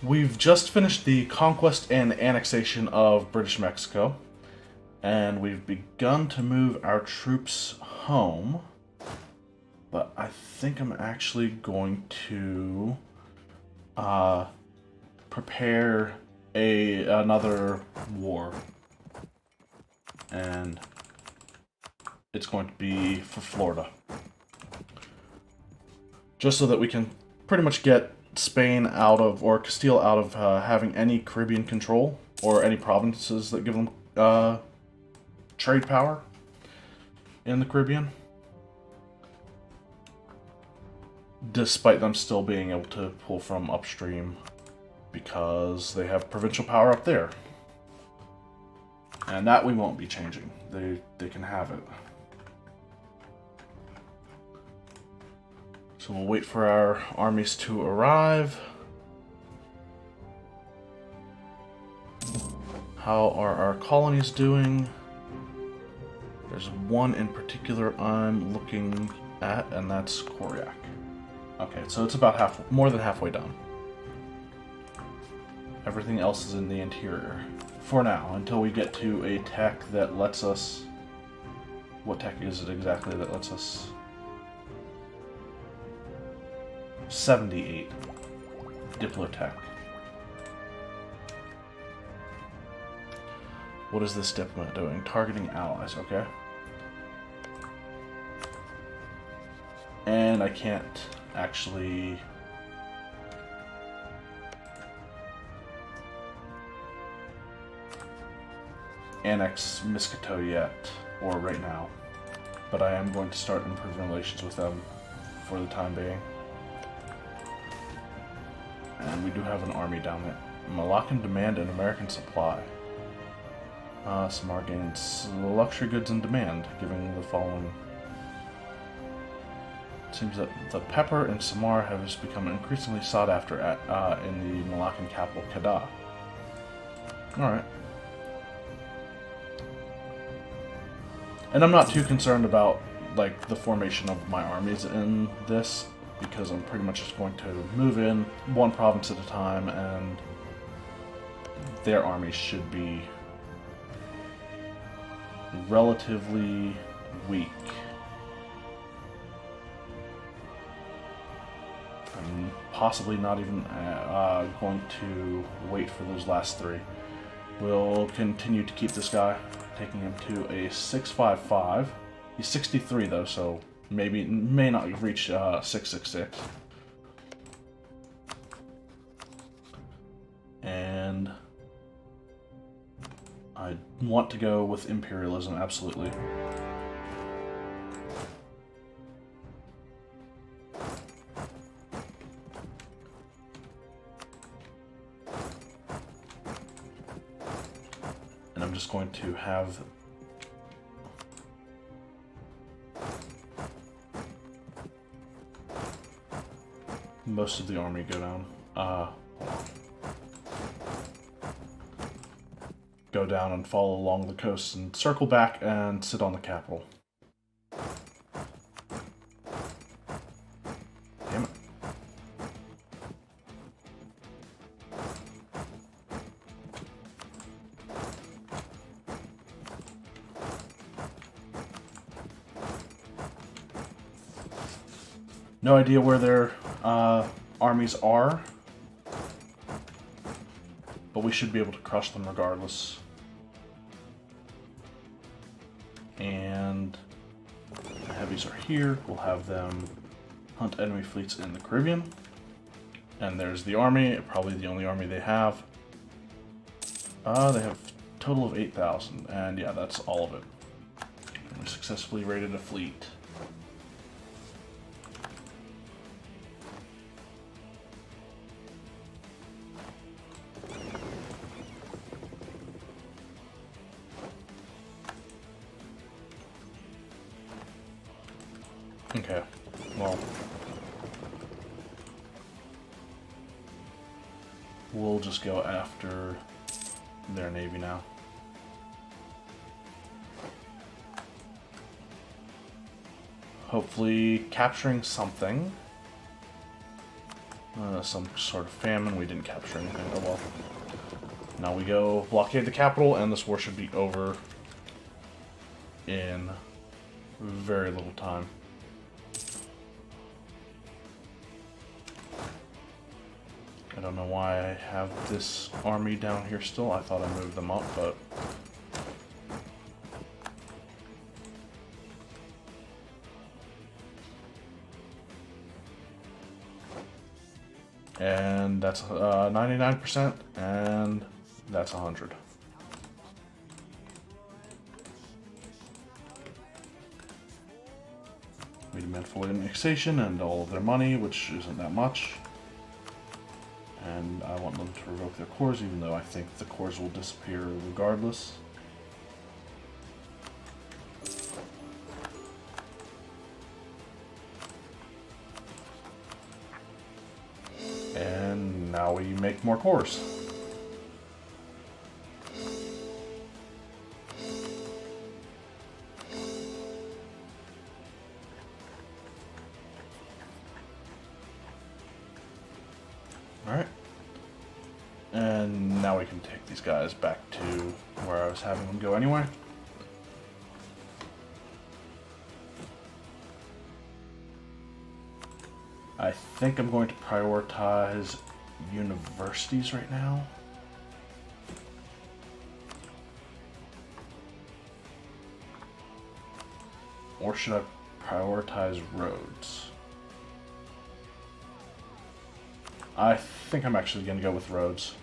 We've just finished the conquest and annexation of British Mexico, and we've begun to move our troops home. But I think I'm actually going to prepare another war, and it's going to be for Florida, just so that we can pretty much get Spain out of, or Castile out of having any Caribbean control or any provinces that give them trade power in the Caribbean, despite them still being able to pull from upstream because they have provincial power up there. And that we won't be changing. They can have it. So we'll wait for our armies to arrive. How are our colonies doing? There's one in particular I'm looking at, and that's Koryak. Okay, so it's about more than halfway done. Everything else is in the interior. For now, until we get to a tech that lets us... What tech is it exactly that lets us... 78. Diplotech. What is this diplomat doing? Targeting allies, okay. And I can't actually... annex Miskoto yet, or right now. But I am going to start improving relations with them for the time being. And we do have an army down there. Moroccan demand and American supply. Samar gains luxury goods in demand, giving the following. It seems that the pepper in Samar has become increasingly sought after in the Moroccan capital, Kedah. Alright. And I'm not too concerned about, like, the formation of my armies in this, because I'm pretty much just going to move in one province at a time, and their armies should be relatively weak. I'm possibly not even going to wait for those last three. We'll continue to keep this guy, taking him to a 655. He's 63 though, so may not reach 666. And I want to go with imperialism, absolutely. And I'm just going to have most of the army go down. Go down and follow along the coast and circle back and sit on the capital. Damn it. No idea where their armies are, but we should be able to crush them regardless. And the heavies are here. We'll have them hunt enemy fleets in the Caribbean. And there's the army, probably the only army they have. They have a total of 8,000, and yeah, that's all of it. And we successfully raided a fleet. Okay, well, we'll just go after their navy now. Hopefully capturing something. Some sort of famine. We didn't capture anything. Oh well. Now we go blockade the capital, and this war should be over in very little time. I don't know why I have this army down here still. I thought I moved them up, but... And that's 99%, and that's 100. We demand full annexation and all of their money, which isn't that much. And I want them to revoke their cores, even though I think the cores will disappear regardless. And now we make more cores. Alright. And now we can take these guys back to where I was having them go anyway. I think I'm going to prioritize universities right now. Or should I prioritize roads? I think I'm actually going to go with roads.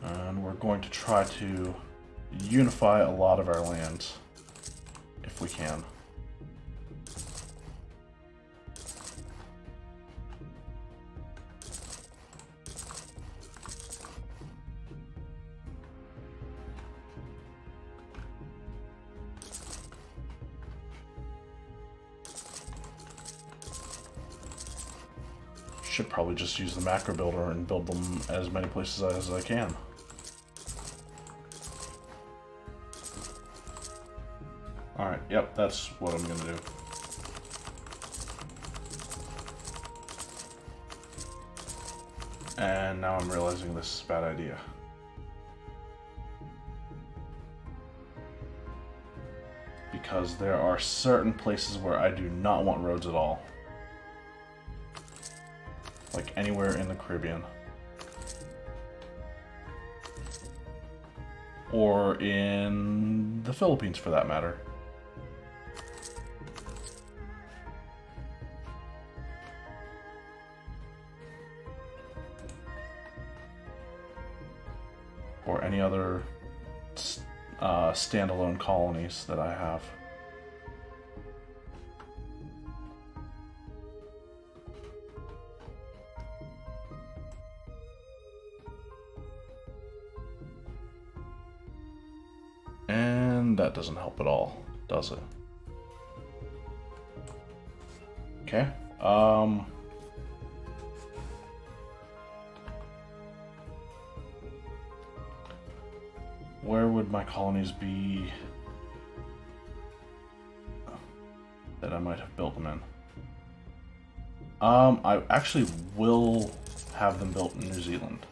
And we're going to try to unify a lot of our lands, if we can. Should probably just use the macro builder and build them as many places as I can. Alright, yep, that's what I'm gonna do. And now I'm realizing this is a bad idea. Because there are certain places where I do not want roads at all. Like anywhere in the Caribbean. Or in the Philippines, for that matter. Or any other standalone colonies that I have. And that doesn't help at all, does it? Okay. Where would my colonies be that I might have built them in? I actually will have them built in New Zealand.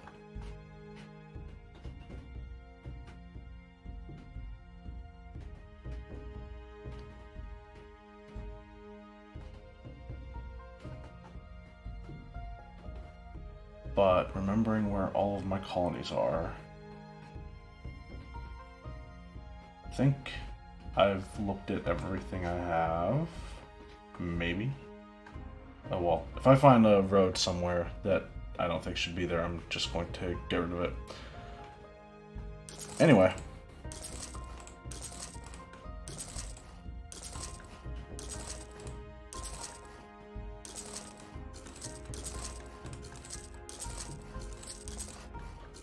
But remembering where all of my colonies are, I think I've looked at everything I have. Maybe. Oh well, if I find a road somewhere that I don't think should be there, I'm just going to get rid of it. Anyway.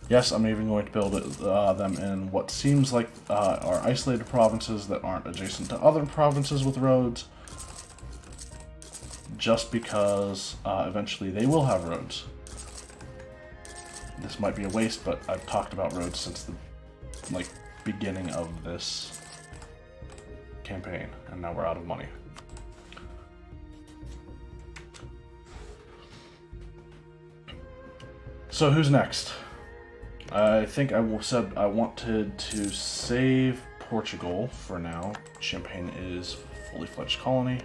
Yes, I'm even going to build them in what seems like are isolated provinces that aren't adjacent to other provinces with roads, just because eventually they will have roads. This might be a waste, but I've talked about roads since the beginning of this campaign, and now we're out of money. So who's next? I think said I wanted to save Portugal for now. Champagne is a fully fledged colony.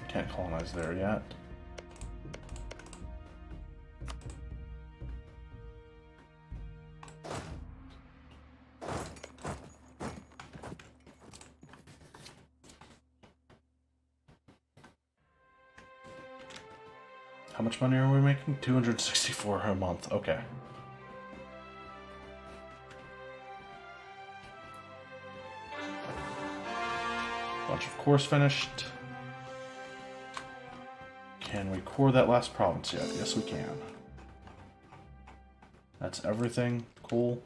Can't colonize there yet. How much money are we making? 264 a month. Okay. Bunch of cores finished. Can we core that last province yet? Yes, we can. That's everything. Cool.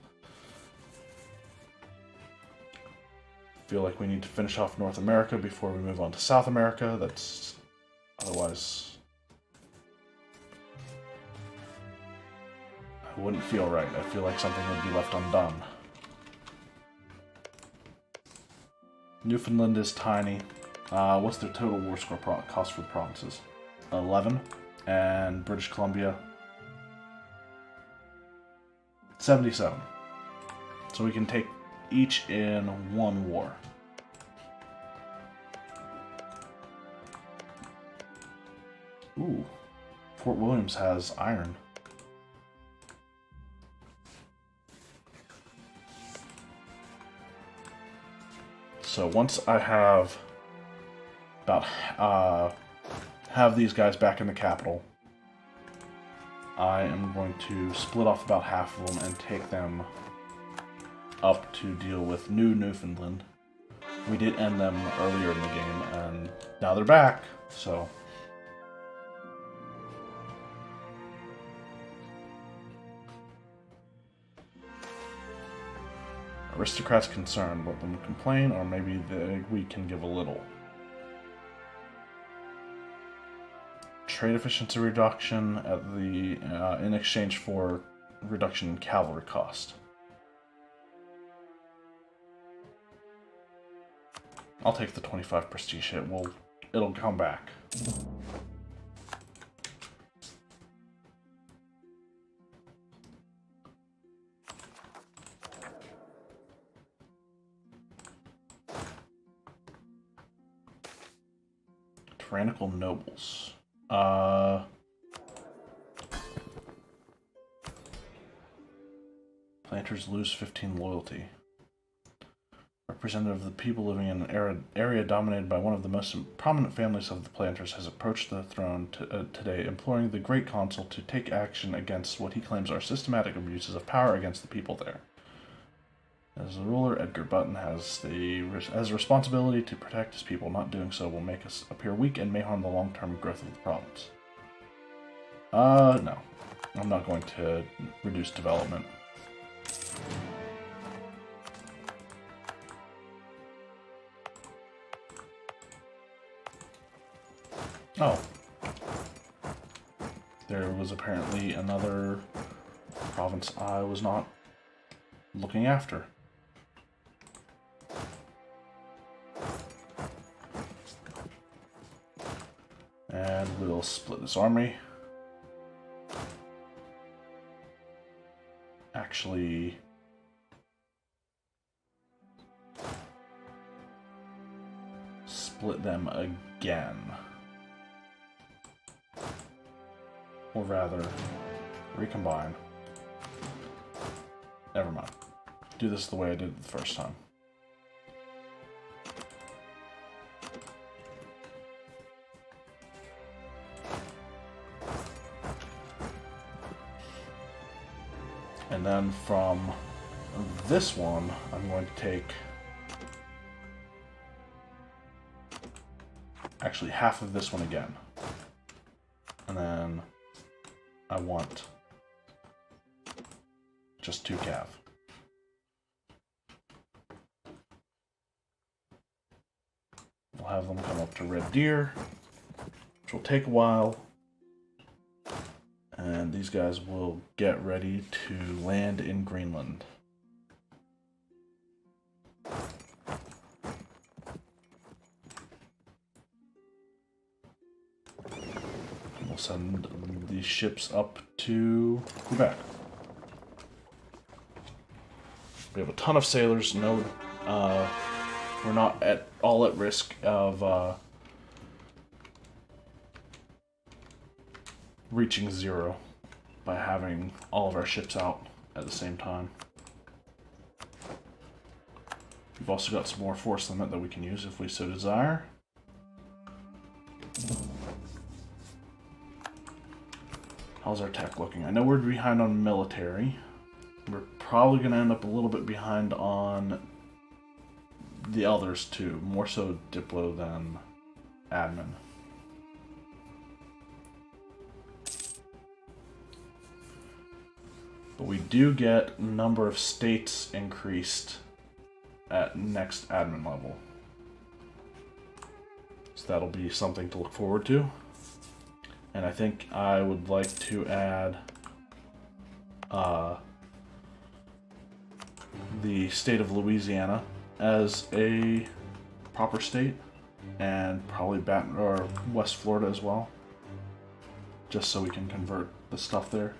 Feel like we need to finish off North America before we move on to South America. That's otherwise it wouldn't feel right. I feel like something would be left undone. Newfoundland is tiny. What's their total war score cost for the provinces? 11. And British Columbia, 77. So we can take each in one war. Ooh. Fort Williams has iron. So once I have have these guys back in the capital, I am going to split off about half of them and take them up to deal with New Newfoundland. We did end them earlier in the game, and now they're back, so... Aristocrats concerned, let them complain, or maybe we can give a little. Trade efficiency reduction at the in exchange for reduction in cavalry cost. I'll take the 25 prestige hit. It'll come back. Tyrannical nobles. Planters lose 15 loyalty. Representative of the people living in an area dominated by one of the most prominent families of the Planters has approached the throne today, imploring the Great Consul to take action against what he claims are systematic abuses of power against the people there. As the ruler, Edgar Button has a responsibility to protect his people. Not doing so will make us appear weak and may harm the long-term growth of the province. No. I'm not going to reduce development. Oh. There was apparently another province I was not looking after. And we'll split this army. Actually, split them again. Or rather, recombine. Never mind. Do this the way I did it the first time. And then from this one, I'm going to take actually half of this one again. And then I want just 2 cav. We'll have them come up to Red Deer, which will take a while. And these guys will get ready to land in Greenland. We'll send these ships up to Quebec. We have a ton of sailors. No, we're not at all at risk of reaching 0 by having all of our ships out at the same time. We've also got some more force limit that we can use if we so desire. How's our tech looking? I know we're behind on military. We're probably going to end up a little bit behind on the others too. More so Diplo than admin. But we do get number of states increased at next admin level. So that'll be something to look forward to. And I think I would like to add the state of Louisiana as a proper state, and probably West Florida as well, just so we can convert the stuff there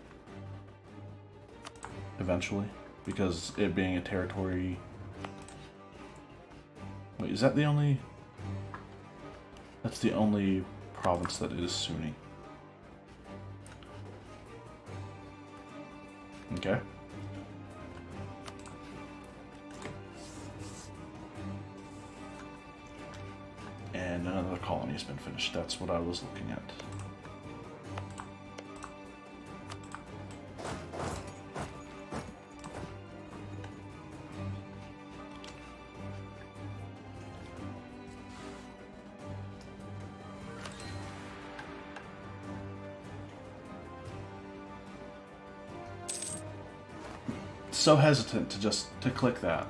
eventually, because it being a territory. Wait, is that the only? That's the only province that is Sunni. Okay. And another colony's been finished. That's what I was looking at. So hesitant to click that.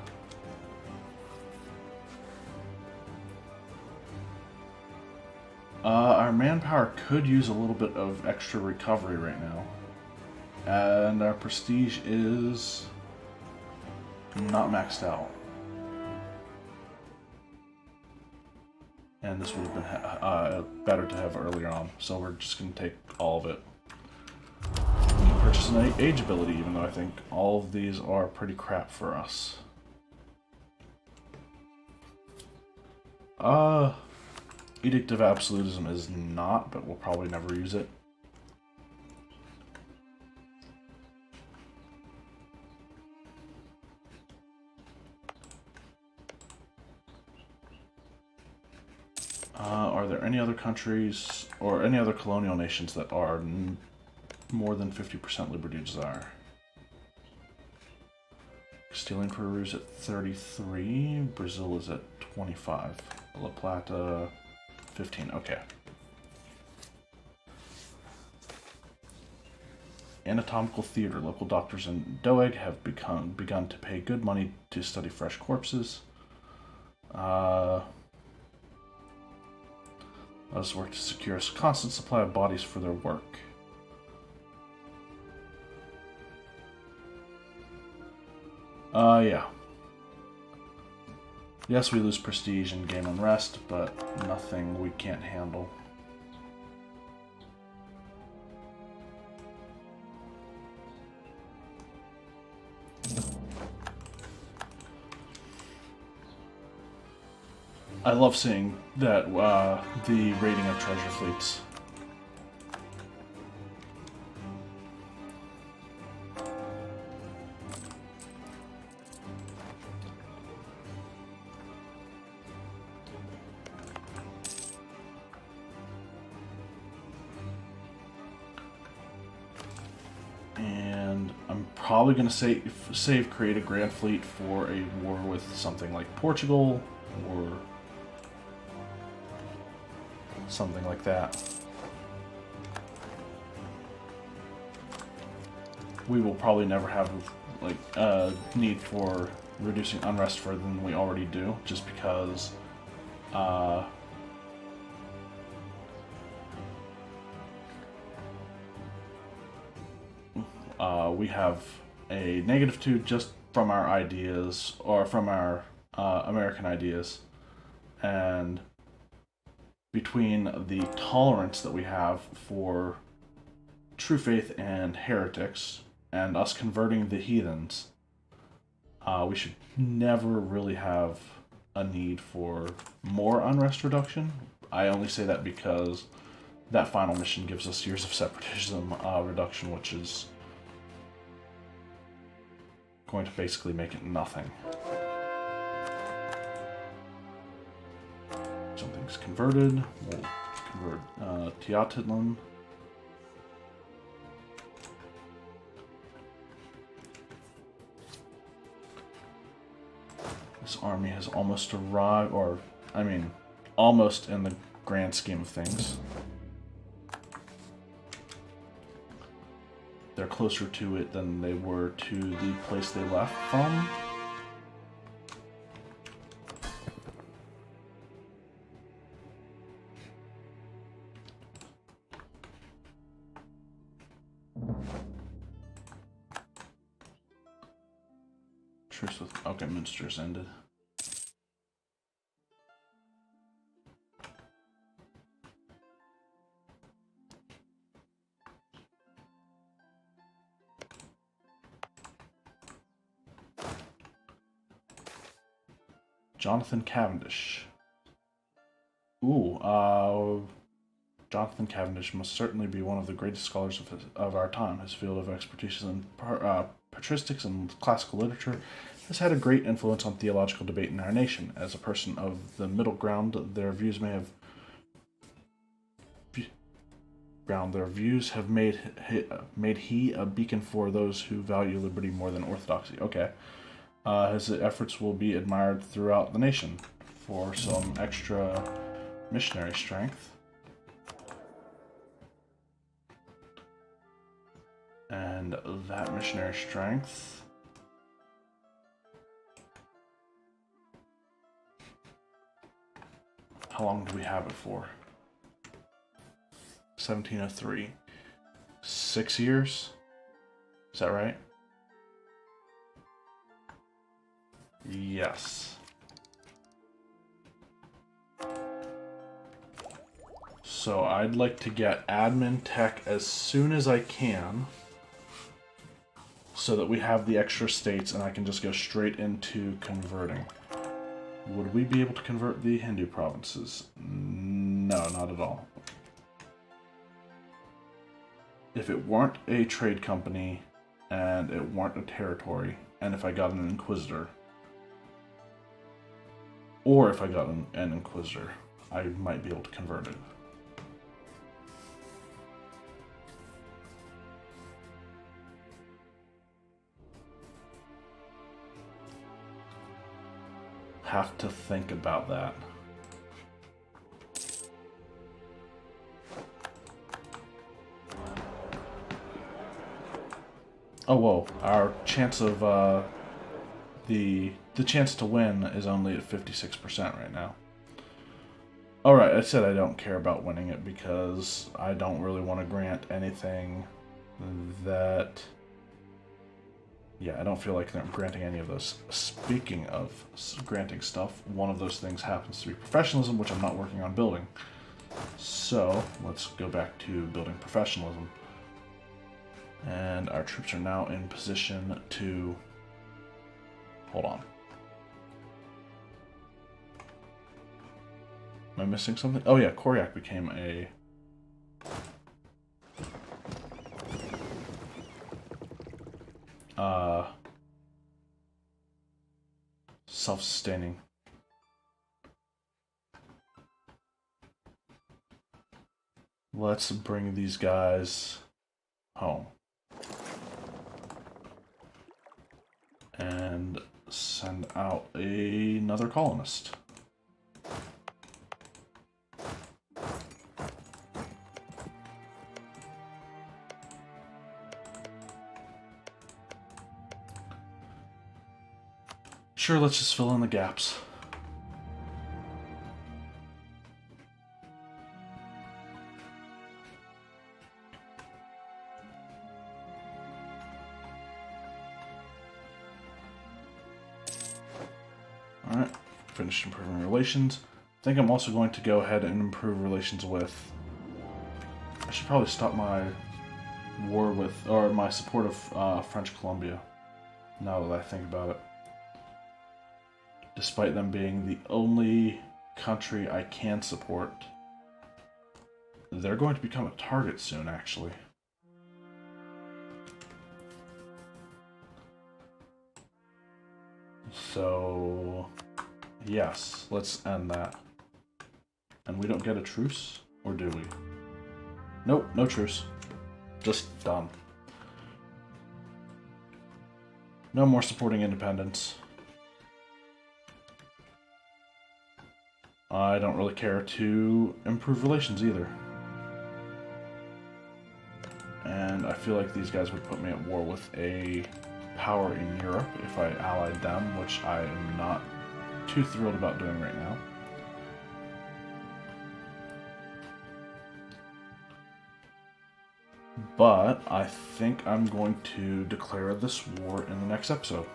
Our manpower could use a little bit of extra recovery right now, and our prestige is not maxed out. And this would have been better to have earlier on, so we're just going to take all of it. Purchase an age ability, even though I think all of these are pretty crap for us. Edict of Absolutism is not, but we'll probably never use it. Are there any other countries or any other colonial nations that are more than 50% liberty desire? Castile and Peru is at 33, Brazil is at 25, La Plata 15, okay. Anatomical theater. Local doctors in Doeg have begun to pay good money to study fresh corpses. Let us work to secure a constant supply of bodies for their work. Yeah. Yes, we lose prestige and gain unrest, but nothing we can't handle. I love seeing that the rating of treasure fleets. And I'm probably going to save create a grand fleet for a war with something like Portugal or something like that. We will probably never have like a need for reducing unrest further than we already do, just because we have a -2 just from our ideas, or from our American ideas, and between the tolerance that we have for true faith and heretics, and us converting the heathens, we should never really have a need for more unrest reduction. I only say that because that final mission gives us years of separatism reduction, which is going to basically make it nothing. Something's converted. We'll convert Teotihuacan. This army has almost arrived, or, I mean, almost in the grand scheme of things. They're closer to it than they were to the place they left from. Truce with... Okay, Munster's ended. Jonathan Cavendish. Ooh, Jonathan Cavendish must certainly be one of the greatest scholars of our time. His field of expertise in patristics and classical literature has had a great influence on theological debate in our nation. As a person of the middle ground, their views have made he a beacon for those who value liberty more than orthodoxy. Okay. His efforts will be admired throughout the nation. For some extra missionary strength. And that missionary strength... How long do we have it for? 1703. 6 years? Is that right? Yes. So I'd like to get admin tech as soon as I can, so that we have the extra states and I can just go straight into converting. Would we be able to convert the Hindu provinces? No, not at all. If it weren't a trade company, and it weren't a territory, and if I got an inquisitor, or if I got an inquisitor, I might be able to convert it. Have to think about that. Oh, whoa. Our chance of, the chance to win is only at 56% right now. Alright, I said I don't care about winning it because I don't really want to grant anything that... Yeah, I don't feel like they're granting any of those. Speaking of granting stuff, one of those things happens to be professionalism, which I'm not working on building. So, let's go back to building professionalism. And our troops are now in position to... Hold on. Am I missing something? Oh yeah, Koryak became a... self-sustaining. Let's bring these guys home. And send out another colonist. Sure, let's just fill in the gaps. finished improving relations. I think I'm also going to go ahead and improve relations with... I should probably stop my war with, or my support of French Colombia, now that I think about it. Despite them being the only country I can support, they're going to become a target soon, actually. So, yes, let's end that. And we don't get a truce? Or do we? Nope, no truce. Just done. No more supporting independence. I don't really care to improve relations either. And I feel like these guys would put me at war with a power in Europe if I allied them, which I am not too thrilled about doing right now. But I think I'm going to declare this war in the next episode.